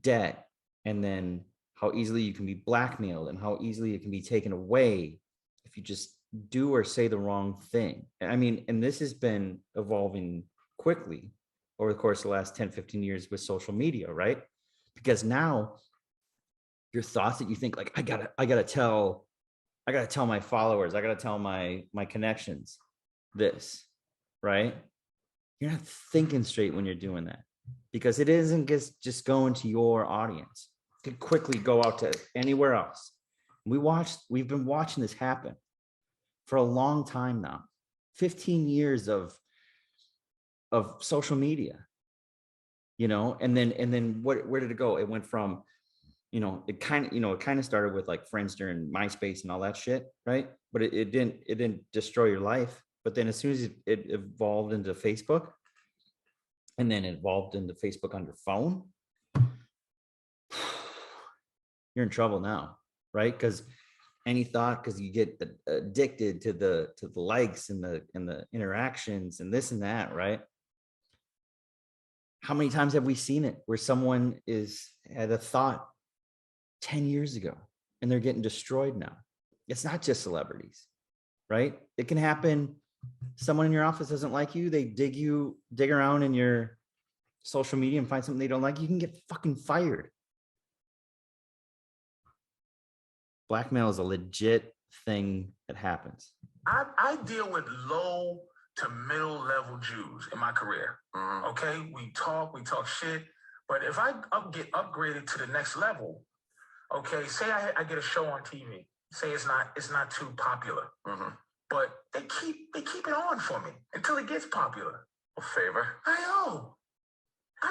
debt and then how easily you can be blackmailed and how easily it can be taken away if you just do or say the wrong thing. I mean, and this has been evolving quickly over the course of the last 10, 15 years with social media, right? Because now your thoughts that you think like, I gotta tell my followers, I gotta tell my connections this, right? You're not thinking straight when you're doing that, because it isn't just going to your audience. It could quickly go out to anywhere else. We've been watching this happen for a long time now. 15 years of social media, you know, and then where did it go? It went from, it kind of started with like Friendster and MySpace and all that shit, right? But it didn't destroy your life. But then as soon as it evolved into Facebook, and then it evolved into Facebook on your phone, you're in trouble now, right? Because because you get addicted to the likes and the interactions and this and that, right? How many times have we seen it where someone had a thought 10 years ago and they're getting destroyed now? It's not just celebrities, right? It can happen. Someone in your office doesn't like you. They dig around in your social media and find something they don't like. You can get fucking fired. Blackmail is a legit thing that happens. I deal with low to middle level Jews in my career. Okay, we talk shit, but if I get upgraded to the next level, okay, say I get a show on TV, say it's not too popular, but they keep it on for me until it gets popular. A favor. I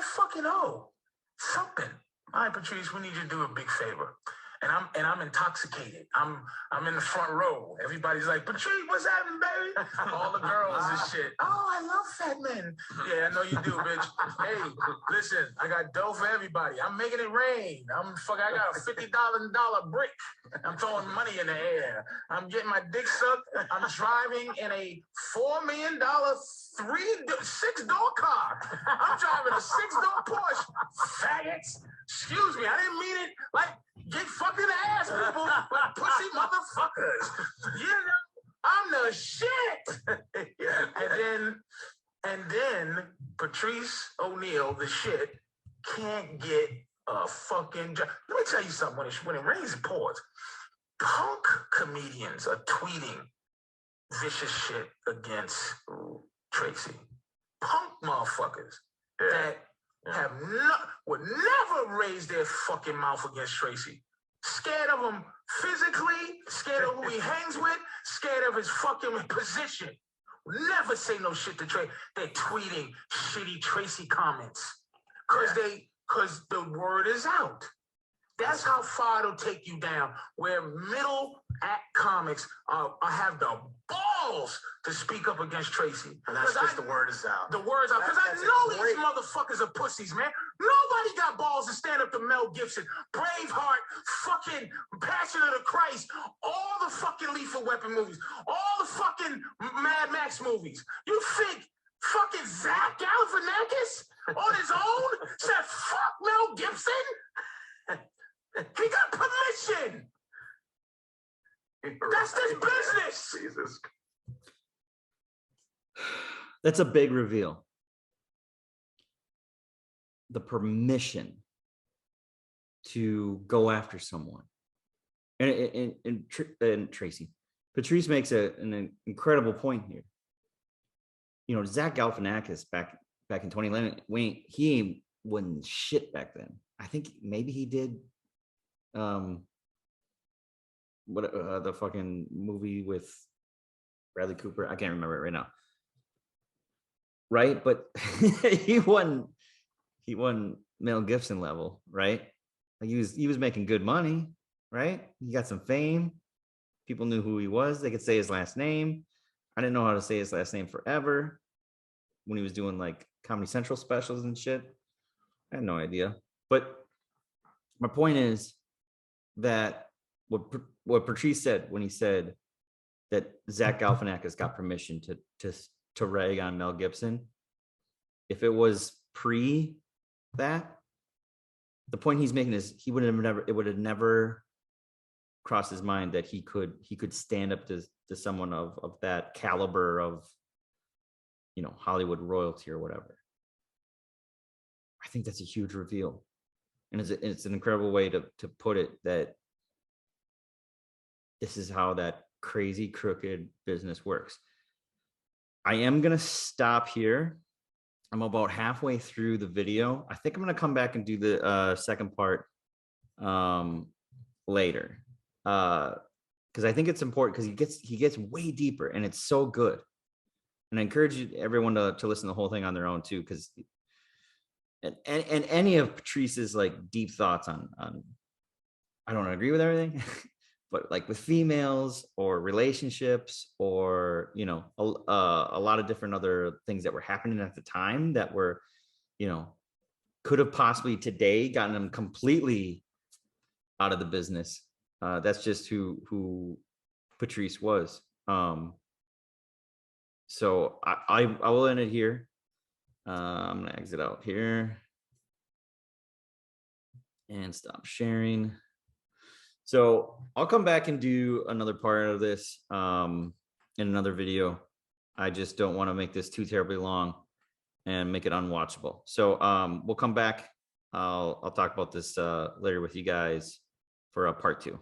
fucking owe something. All right, Patrice, we need you to do a big favor. And I'm intoxicated. I'm in the front row. Everybody's like, Patrice, what's happening, baby? All the girls and shit. Oh, I love fat men. Yeah, I know you do, bitch. Hey, listen, I got dough for everybody. I'm making it rain. I got a $50 brick. I'm throwing money in the air. I'm getting my dick sucked. I'm driving in a $4 million 6-door car. I'm driving a 6-door Porsche. Faggots. Excuse me, I didn't mean it like get fucked in the ass, people, but pussy motherfuckers. You know, I'm the shit. and then Patrice O'Neal, the shit, can't get a fucking job. Let me tell you something. When it rains, it pours. Punk comedians are tweeting vicious shit against Tracy. Punk motherfuckers that would never raise their fucking mouth against Tracy. Scared of him physically, scared of who he hangs with, scared of his fucking position. Never say no shit to Tracy. They're tweeting shitty Tracy comments because the word is out. That's how far it'll take you down, where middle act comics have the balls to speak up against Tracy. And that's because the word is out. The word's out. Because I know these motherfuckers are pussies, man. Nobody got balls to stand up to Mel Gibson, Braveheart, fucking Passion of the Christ, all the fucking Lethal Weapon movies, all the fucking Mad Max movies. You think fucking Zach Galifianakis on his own said fuck Mel Gibson? He got permission. That's his business. Jesus. That's a big reveal. The permission to go after someone. And Tracy, Patrice makes an incredible point here. You know, Zach Galifianakis back in 2011, he wasn't shit back then. I think maybe he did the fucking movie with Bradley Cooper. I can't remember it right now. Right, but he won Mel Gibson level, right? Like he was making good money, right? He got some fame. People knew who he was. They could say his last name. I didn't know how to say his last name forever when he was doing like Comedy Central specials and shit. I had no idea. But my point is that what Patrice said when he said that Zach Galifianakis got permission to rag on Mel Gibson, if it was pre that, the point he's making is it would have never crossed his mind that he could stand up to someone of that caliber of, you know, Hollywood royalty or whatever. I think that's a huge reveal. And it's an incredible way to put it, that this is how that crazy, crooked business works. I am going to stop here. I'm about halfway through the video. I think I'm going to come back and do the second part later. Because I think it's important, because he gets way deeper, and it's so good. And I encourage everyone to listen to the whole thing on their own too, because and any of Patrice's like deep thoughts on I don't agree with everything, but like with females or relationships, or, you know, a lot of different other things that were happening at the time that were, you know, could have possibly today gotten him completely out of the business. That's just who Patrice was. So I will end it here. I'm gonna exit out here and stop sharing. So I'll come back and do another part of this in another video. I just don't want to make this too terribly long and make it unwatchable. So we'll come back. I'll talk about this later with you guys for part 2.